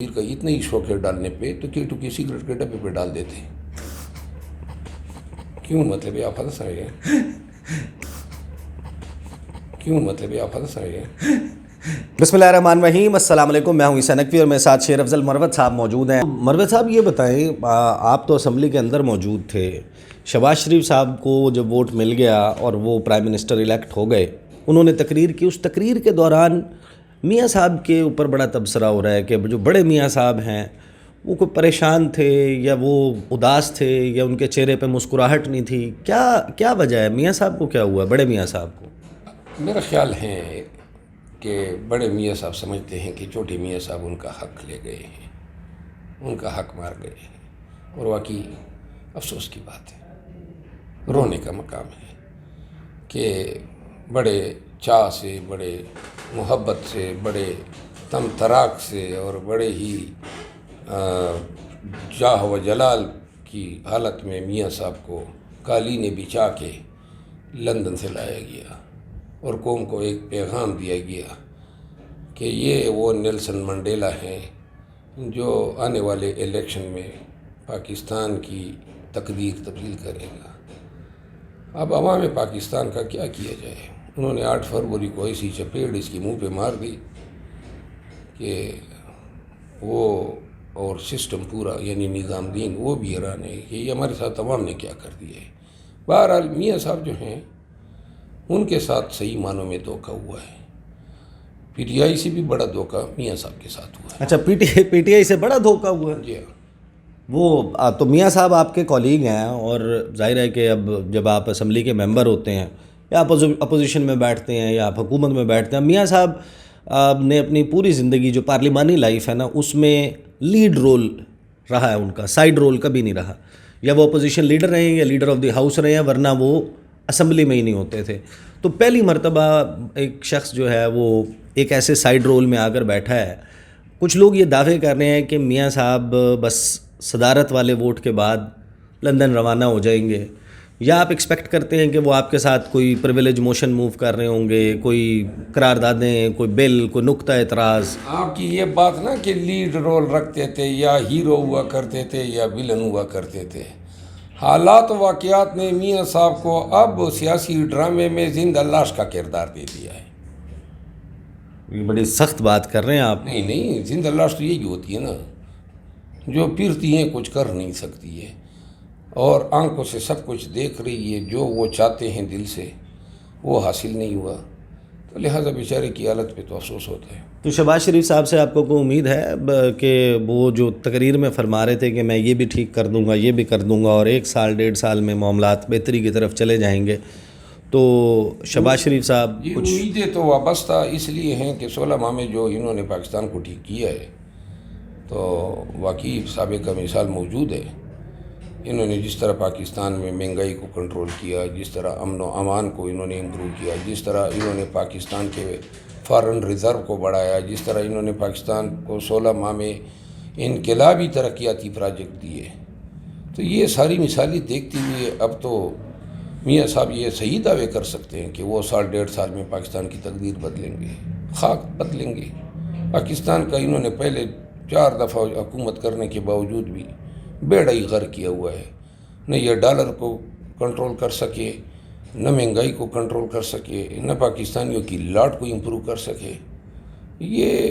کا اتنا ہی شوق ہے ڈالنے پہ تو کی ٹو کی سگریٹ کے ڈبے پہ ڈال دیتے ہیں. کیوں مطلب یہ آپ حدث آئے ہیں؟ کیوں مطلب یہ آپ حدث آئے ہیں؟ بسم اللہ الرحمن الرحیم. السلام علیکم. میں ہوں عیسیٰ نقوی اور میرے ساتھ شیر افضل مروت صاحب موجود ہیں. مروت صاحب یہ بتائیں، آپ تو اسمبلی کے اندر موجود تھے. شہباز شریف صاحب کو جب ووٹ مل گیا اور وہ پرائم منسٹر الیکٹ ہو گئے، انہوں نے تقریر کی. اس تقریر کے دوران میاں صاحب کے اوپر بڑا تبصرہ ہو رہا ہے کہ جو بڑے میاں صاحب ہیں وہ کوئی پریشان تھے یا وہ اداس تھے یا ان کے چہرے پہ مسکراہٹ نہیں تھی. کیا وجہ ہے؟ میاں صاحب کو کیا ہوا؟ بڑے میاں صاحب کو میرا خیال ہے کہ بڑے میاں صاحب سمجھتے ہیں کہ چھوٹے میاں صاحب ان کا حق لے گئے ہیں، ان کا حق مار گئے ہیں، اور واقعی افسوس کی بات ہے، رونے کا مقام ہے کہ بڑے چاہ سے، بڑے محبت سے، بڑے تم تراک سے اور بڑے ہی جاہ و جلال کی حالت میں میاں صاحب کو قالین بچھا کے لندن سے لایا گیا اور قوم کو ایک پیغام دیا گیا کہ یہ وہ نیلسن منڈیلا ہیں جو آنے والے الیکشن میں پاکستان کی تقدیر تبدیل کرے گا. اب عوام پاکستان کا کیا کیا جائے؟ انہوں نے 8 فروری کو ایسی چپیڑ اس کی منہ پہ مار دی کہ وہ اور سسٹم پورا یعنی نظام دین وہ بھی حیران ہے کہ یہ ہمارے ساتھ عوام نے کیا کر دیا ہے. بہرحال میاں صاحب جو ہیں ان کے ساتھ صحیح معنوں میں دھوکہ ہوا ہے. پی ٹی آئی سے بھی بڑا دھوکہ میاں صاحب کے ساتھ ہوا ہے. اچھا، پی ٹی آئی سے بڑا دھوکہ ہوا ہے؟ جی ہاں. وہ تو میاں صاحب آپ کے کولیگ ہیں اور ظاہر ہے کہ اب جب آپ اسمبلی کے ممبر ہوتے ہیں یا آپ اپوزیشن میں بیٹھتے ہیں یا آپ حکومت میں بیٹھتے ہیں، میاں صاحب نے اپنی پوری زندگی جو پارلیمانی لائف ہے نا اس میں لیڈ رول رہا ہے ان کا، سائیڈ رول کبھی نہیں رہا. یا وہ اپوزیشن لیڈر رہے ہیں یا لیڈر آف دی ہاؤس رہے ہیں، ورنہ وہ اسمبلی میں ہی نہیں ہوتے تھے. تو پہلی مرتبہ ایک شخص جو ہے وہ ایک ایسے سائیڈ رول میں آ کر بیٹھا ہے. کچھ لوگ یہ دعوے کر رہے ہیں کہ میاں صاحب بس صدارت والے ووٹ کے بعد لندن روانہ ہو جائیں گے، یا آپ ایکسپیکٹ کرتے ہیں کہ وہ آپ کے ساتھ کوئی پریویلیج موشن موو کر رہے ہوں گے، کوئی قراردادیں، کوئی بل، کوئی نقطہ اعتراض؟ آپ کی یہ بات نا کہ لیڈ رول رکھتے تھے یا ہیرو ہوا کرتے تھے یا ویلن ہوا کرتے تھے، حالات و واقعات نے میاں صاحب کو اب سیاسی ڈرامے میں زندہ لاش کا کردار دے دیا ہے. یہ بڑی سخت بات کر رہے ہیں آپ. نہیں، زندہ لاش تو یہی ہوتی ہے نا جو پھرتی ہیں کچھ کر نہیں سکتی ہے اور آنکھوں سے سب کچھ دیکھ رہی ہے، جو وہ چاہتے ہیں دل سے وہ حاصل نہیں ہوا، تو لہٰذا بیچارے کی حالت پہ تو افسوس ہوتا ہے. تو شہباز شریف صاحب سے آپ کو کوئی امید ہے کہ وہ جو تقریر میں فرما رہے تھے کہ میں یہ بھی ٹھیک کر دوں گا، یہ بھی کر دوں گا اور 1 سال 1.5 سال میں معاملات بہتری کی طرف چلے جائیں گے، تو شہباز شریف صاحب یہ کچھ امیدیں تو وابستہ اس لیے ہیں کہ 16 ماہ میں جو انہوں نے پاکستان کو ٹھیک کیا ہے تو واقعی سابقہ مثال موجود ہے. انہوں نے جس طرح پاکستان میں مہنگائی کو کنٹرول کیا، جس طرح امن و امان کو انہوں نے امپروو کیا، جس طرح انہوں نے پاکستان کے فارن ریزرو کو بڑھایا، جس طرح انہوں نے پاکستان کو 16 ماہ میں انقلابی ترقیاتی پروجیکٹ دیے، تو یہ ساری مثالیں دیکھتے ہوئے اب تو میاں صاحب یہ صحیح دعوے کر سکتے ہیں کہ وہ 1.5 سال میں پاکستان کی تقدیر بدلیں گے، خاک بدلیں گے. پاکستان کا انہوں نے پہلے 4 دفعہ حکومت کرنے کے باوجود بھی بیڑا ہی غرق کیا ہوا ہے. نہ یہ ڈالر کو کنٹرول کر سکے، نہ مہنگائی کو کنٹرول کر سکے، نہ پاکستانیوں کی لاٹ کو امپروو کر سکے. یہ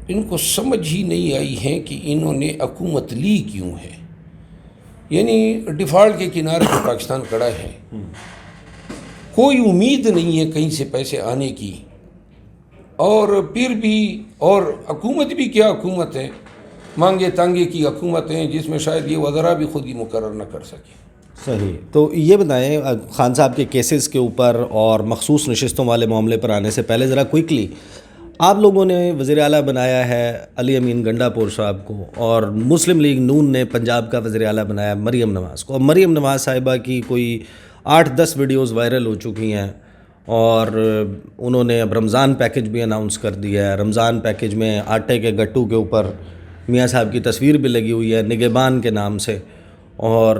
ان کو سمجھ ہی نہیں آئی ہے کہ انہوں نے حکومت لی کیوں ہے. یعنی ڈیفالٹ کے کنارے پہ پاکستان کھڑا ہے، کوئی امید نہیں ہے کہیں سے پیسے آنے کی، اور پھر بھی اور حکومت بھی کیا حکومت ہے، مانگے تانگے کی حکومت ہیں جس میں شاید یہ وزراء بھی خود ہی مقرر نہ کر سکے. صحیح. تو یہ بتائیں خان صاحب کے کیسز کے اوپر اور مخصوص نشستوں والے معاملے پر آنے سے پہلے ذرا کوئکلی، آپ لوگوں نے وزیر اعلیٰ بنایا ہے علی امین گنڈا پور صاحب کو، اور مسلم لیگ نون نے پنجاب کا وزیر اعلیٰ بنایا مریم نواز کو. اور مریم نواز صاحبہ کی کوئی 8-10 ویڈیوز وائرل ہو چکی ہیں اور انہوں نے اب رمضان پیکج بھی اناؤنس کر دیا ہے. رمضان پیکج میں آٹے کے گٹو کے اوپر میاں صاحب کی تصویر بھی لگی ہوئی ہے نگہبان کے نام سے. اور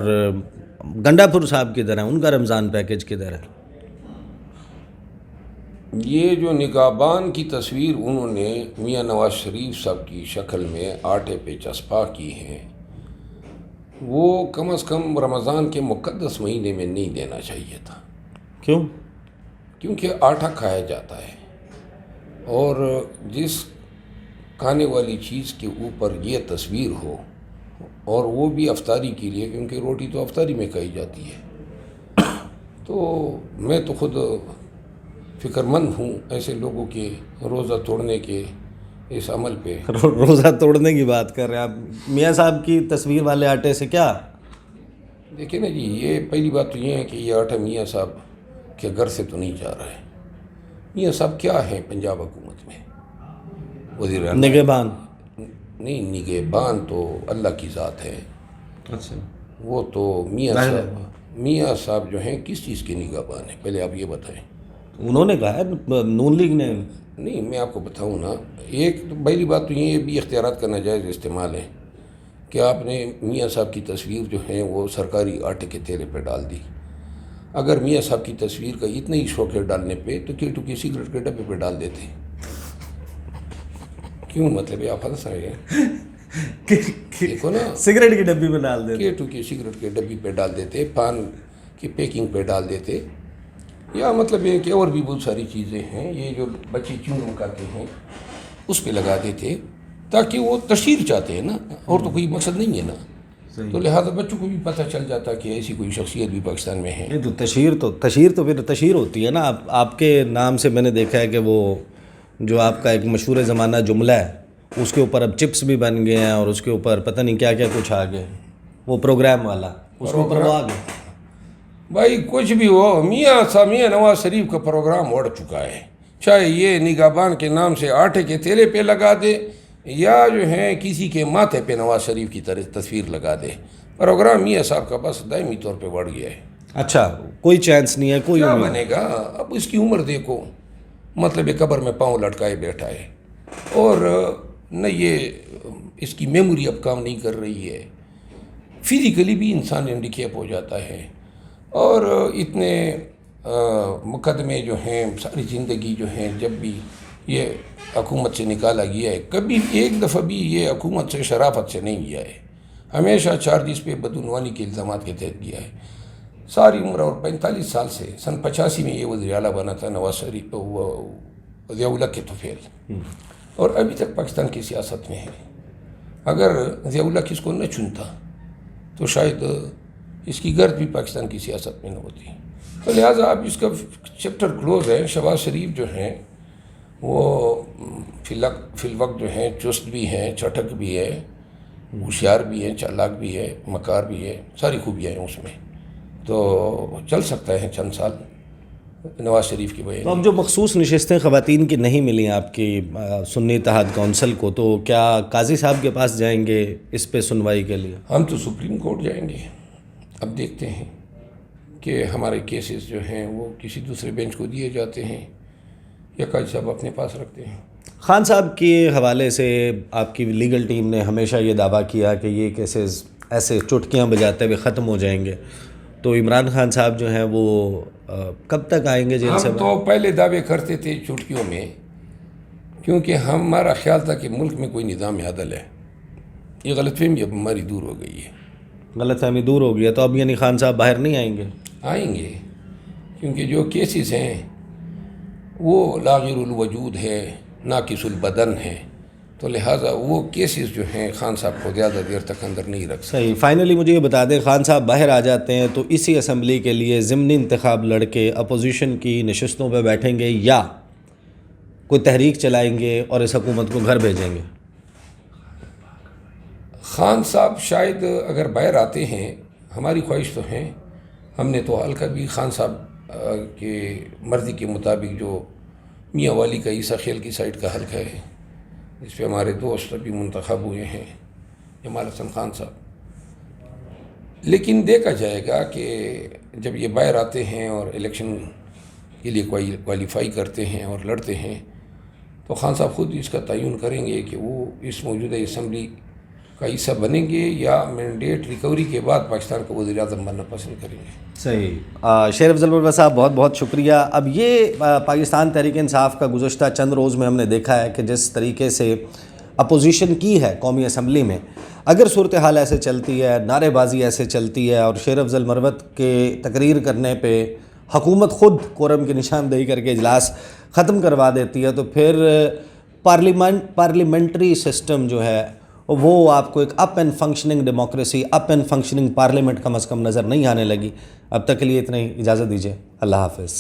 گنڈا پور صاحب کدھر ہیں؟ ان کا رمضان پیکج کدھر ہے؟ یہ جو نگہبان کی تصویر انہوں نے میاں نواز شریف صاحب کی شکل میں آٹے پہ چسپاں کی ہیں، وہ کم از کم رمضان کے مقدس مہینے میں نہیں دینا چاہیے تھا۔ کیوں؟ کیونکہ آٹا کھایا جاتا ہے، اور جس کھانے والی چیز کے اوپر یہ تصویر ہو، اور وہ بھی افطاری کے لیے، کیونکہ روٹی تو افطاری میں کھائی جاتی ہے، تو میں تو خود فکر مند ہوں ایسے لوگوں کے روزہ توڑنے کے اس عمل پہ۔ روزہ توڑنے کی بات کر رہے ہیں آپ، میاں صاحب کی تصویر والے آٹے سے کیا؟ دیکھیں نا جی، یہ پہلی بات تو یہ ہے کہ یہ آٹا میاں صاحب کے گھر سے تو نہیں جا رہا ہے۔ میاں صاحب کیا ہیں پنجاب حکومت میں؟ وزیر اعلیٰ نگہبان؟ نہیں، نگہبان تو اللہ کی ذات ہے۔ اچھا، وہ تو میاں صاحب جو ہیں کس چیز کے نگہبان ہیں، پہلے آپ یہ بتائیں۔ انہوں نے کہا ہے نون لیگ نے۔ نہیں، میں آپ کو بتاؤں نا، ایک پہلی بات تو یہ بھی اختیارات کا ناجائز استعمال ہے کہ آپ نے میاں صاحب کی تصویر جو ہے وہ سرکاری آٹے کے تیلے پہ ڈال دی۔ اگر میاں صاحب کی تصویر کا اتنا ہی شوق ہے ڈالنے پہ تو کیٹو کی سگریٹ کے ڈبے پہ ڈال دیتے۔ کیوں؟ مطلب یہ آپ ہنس رہے ہیں؟ دیکھو نا، سگریٹ کی ڈبی میں ڈال دے۔ کیٹو کی سگریٹ کے ڈبی پہ ڈال دیتے، پان کی پیکنگ پہ ڈال دیتے، یا مطلب یہ کہ اور بھی بہت ساری چیزیں ہیں، یہ جو بچے چیون کھاتے ہیں اس پہ لگا دیتے، تاکہ وہ تشہیر چاہتے ہیں نا، اور تو کوئی مقصد نہیں ہے نا، تو لہٰذا بچوں کو بھی پتہ چل جاتا کہ ایسی کوئی شخصیت بھی پاکستان میں ہے۔ نہیں تو پھر تشہیر ہوتی ہے نا۔ آپ کے نام سے میں نے دیکھا ہے کہ وہ جو آپ کا ایک مشہور زمانہ جملہ ہے، اس کے اوپر اب چپس بھی بن گئے ہیں، اور اس کے اوپر پتہ نہیں کیا کیا کچھ آ گئے، وہ پروگرام والا اس کے اوپر وہ آ گئے۔ بھائی کچھ بھی ہو، میاں نواز شریف کا پروگرام اڑ چکا ہے، چاہے یہ نگہبان کے نام سے آٹے کے تیلے پہ لگا دے، یا جو ہے کسی کے ماتھے پہ نواز شریف کی تصویر لگا دے، پروگرام میاں صاحب کا بس دائمی طور پہ بڑھ گیا ہے۔ اچھا، کوئی چانس نہیں ہے، کوئی کیا امید؟ بنے گا؟ اب اس کی عمر دیکھو، مطلب قبر میں پاؤں لٹکائے بیٹھا ہے، اور نہ یہ اس کی میموری اب کام نہیں کر رہی ہے، فزیکلی بھی انسان ہینڈیکیپ ہو جاتا ہے، اور اتنے مقدمے جو ہیں ساری زندگی جو ہیں، جب بھی یہ حکومت سے نکالا گیا ہے، کبھی ایک دفعہ بھی یہ حکومت سے شرافت سے نہیں گیا ہے، ہمیشہ چارجز پہ بدعنوانی کے الزامات کے تحت گیا ہے ساری عمر، اور 45 سال سے، سن 85 میں یہ وزیر اعلیٰ بنا تھا نواز شریف، ضیاء الحق کے طفیل، اور ابھی تک پاکستان کی سیاست میں ہے۔ اگر ضیاء الحق اس کو نہ چنتا تو شاید اس کی گرد بھی پاکستان کی سیاست میں نہ ہوتی، تو لہٰذا اب اس کا چیپٹر کلوز ہے۔ شہباز شریف جو ہیں وہ فی الوقت جو ہیں چست بھی ہیں، چٹک بھی ہے، ہوشیار بھی ہیں، چالاک بھی ہے، مکار بھی ہے، ساری خوبیاں ہیں اس میں، تو چل سکتا ہے چند سال نواز شریف کی وجہ۔ تو اب جو مخصوص نشستیں خواتین کی نہیں ملیں آپ کی سنی اتحاد کونسل کو، تو کیا قاضی صاحب کے پاس جائیں گے اس پہ سنوائی کے لیے؟ ہم تو سپریم کورٹ جائیں گے، اب دیکھتے ہیں کہ ہمارے کیسز جو ہیں وہ کسی دوسرے بینچ کو دیے جاتے ہیں یا قاضی صاحب اپنے پاس رکھتے ہیں۔ خان صاحب کے حوالے سے آپ کی لیگل ٹیم نے ہمیشہ یہ دعویٰ کیا کہ یہ کیسز ایسے چٹکیاں بجاتے ہوئے ختم ہو جائیں گے، تو عمران خان صاحب جو ہیں وہ کب تک آئیں گے جیل سے؟ ہم تو پہلے دعوے کرتے تھے چٹکیوں میں، کیونکہ ہمارا خیال تھا کہ ملک میں کوئی نظام عدل ہے، یہ غلط فہمی اب ہماری دور ہو گئی ہے۔ غلط فہمی دور ہو گیا، تو اب یعنی خان صاحب باہر نہیں آئیں گے؟ آئیں گے، کیونکہ جو کیسز ہیں وہ لاغر الوجود ہے، ناقص البدن ہے، تو لہٰذا وہ کیسز جو ہیں خان صاحب کو زیادہ دیر تک اندر نہیں رکھ سکتے۔ صحیح۔ فائنلی مجھے یہ بتا دیں، خان صاحب باہر آ جاتے ہیں تو اسی اسمبلی کے لیے ضمنی انتخاب لڑ کے اپوزیشن کی نشستوں پہ بیٹھیں گے، یا کوئی تحریک چلائیں گے اور اس حکومت کو گھر بھیجیں گے؟ خان صاحب شاید اگر باہر آتے ہیں، ہماری خواہش تو ہیں، ہم نے تو حلقہ بھی خان صاحب کے مرضی کے مطابق جو میاں والی کا عیسیٰ خیل کی سائٹ کا حلقہ ہے، جس پہ ہمارے دوست ابھی منتخب ہوئے ہیں جمال حسن خان صاحب، لیکن دیکھا جائے گا کہ جب یہ باہر آتے ہیں اور الیکشن کے لیے کوالیفائی کرتے ہیں اور لڑتے ہیں، تو خان صاحب خود اس کا تعین کریں گے کہ وہ اس موجودہ اسمبلی کا حصہ بنیں گے یا مینڈیٹ ریکوری کے بعد پاکستان کا وزیر اعظم بننا پسند کریں گے. صحیح. شیر افضل مروت صاحب بہت بہت شکریہ. اب یہ پاکستان تحریک انصاف کا گزشتہ چند روز میں ہم نے دیکھا ہے کہ جس طریقے سے اپوزیشن کی ہے قومی اسمبلی میں، اگر صورتحال ایسے چلتی ہے، نعرے بازی ایسے چلتی ہے اور شیر افضل مروت کے تقریر کرنے پہ حکومت خود کورم کی نشاندہی کر کے اجلاس ختم کروا دیتی ہے، تو پھر پارلیمنٹری سسٹم جو ہے وہ آپ کو ایک up and functioning democracy, up and functioning parliament کم از کم نظر نہیں آنے لگی. اب تک کے لیے اتنا ہی، اجازت دیجیے. اللہ حافظ.